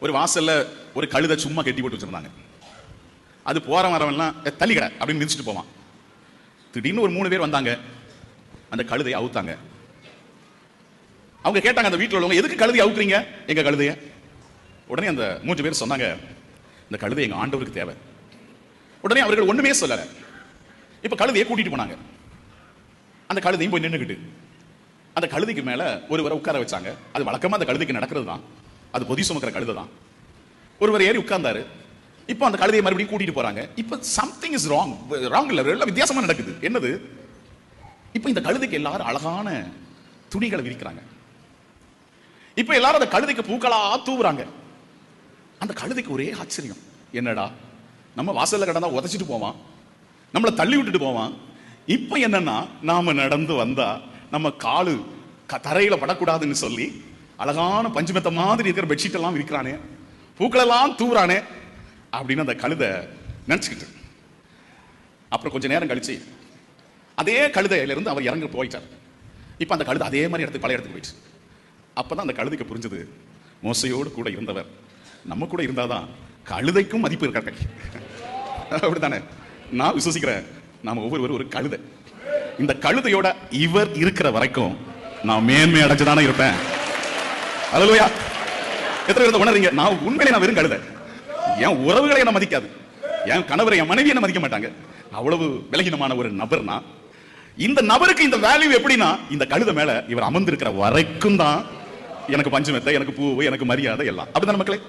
ஒரு வாசல்ல ஒரு கழுதை சும்மா கட்டி போட்டு வச்சிருந்தாங்க. அது போற வரவெல்லாம் தள்ளிக்கடை அப்படின்னு மிதிச்சுட்டு போவான். திடீர்னு ஒரு 3 பேர் வந்தாங்க, அந்த கழுதையை அவுத்தாங்க. அவங்க கேட்டாங்க அந்த வீட்டில் உள்ளவங்க, எதுக்கு கழுதையை அவுக்குறீங்க எங்க கழுதைய? உடனே அந்த 3 பேர் சொன்னாங்க, இந்த கழுதை எங்க ஆண்டவருக்கு தேவை. உடனே அவர்கள் ஒண்ணுமே சொல்லல. இப்ப கழுதையை கூட்டிட்டு போனாங்க. அந்த கழுதையும் போய் நின்னுக்கிட்டு அந்த கழுதைக்கு மேல ஒருவரை உட்கார வச்சாங்க. அது வழக்கமா அந்த கழுதைக்கு நடக்கிறது தான், அது பொதி சுமக்கிற கழுதை தான். ஒருவர் ஏறி உட்கார்ந்தாரு. இப்போ அந்த கழுதையை மறுபடியும் கூட்டிட்டு போறாங்க. இப்ப சம்திங் இஸ் ராங். ராங் இல்ல, எல்லாம் வித்தியாசமா நடக்குது. என்னது? இப்ப இந்த கழுதைக்கு எல்லாரும் அழகான துணிகளை விரிக்கிறாங்க. இப்ப எல்லாரும் அந்த கழுதைக்கு பூக்களா தூவுறாங்க. அந்த கழுதைக்கு ஒரே ஆச்சரியம், என்னடா நம்ம வாசல்ல கடந்தா உதச்சிட்டு போவான், நம்மளை தள்ளி விட்டுட்டு போவான். இப்ப என்னன்னா நாம நடந்து வந்தா நம்ம காலு தரையில படக்கூடாதுன்னு சொல்லி அழகான பஞ்சுமெத்த மாதிரி இருக்கிற பெட்ஷீட் எல்லாம் விரிக்கிறானே, பூக்கள் எல்லாம் தூவுறானே அப்படின்னு அந்த கழுதை நினைச்சுக்கிட்டு, அப்புறம் கொஞ்ச நேரம் கழிச்சு அதே கழுதையில இருந்து அவர் இறங்கி போயிட்டார். இப்ப அந்த கழுதை அதே மாதிரி இடத்துக்கு பழைய இடத்துக்கு போயிடுச்சு. அப்பதான் அந்த கழுதைக்கு புரிஞ்சது, மோசையோடு கூட இருந்தவர் நம்ம கூட இருந்தாதான் கழுதைக்கும் மதிப்பு இருக்க. அப்படித்தானே? நான் விசுவசிக்கிறேன், நாம ஒவ்வொருவரும் ஒரு கழுதை. இந்த கழுதையோட இவர் இருக்கிற வரைக்கும் நான் மேன்மை அடைஞ்சுதானே இருப்பேன். அல்லேலூயா. எத்தனை பேர் உணர்றீங்க? நான் உண்மையிலே நான் வெறும் கழுதை. என் உறவுகளை என்ன மதிக்காது, என் கணவரை என் மனைவி என்ன மதிக்க மாட்டாங்க. அவ்வளவு விலகினமான ஒரு நபர்னா, இந்த நபருக்கு இந்த வேல்யூ எப்படின்னா, இந்த கழுதை மேல இவர் அமர்ந்திருக்கிற வரைக்கும் தான் எனக்கு பஞ்சமெத்த, எனக்கு பூவு, எனக்கு மரியாதை எல்லாம். அப்படிதான் மக்களே.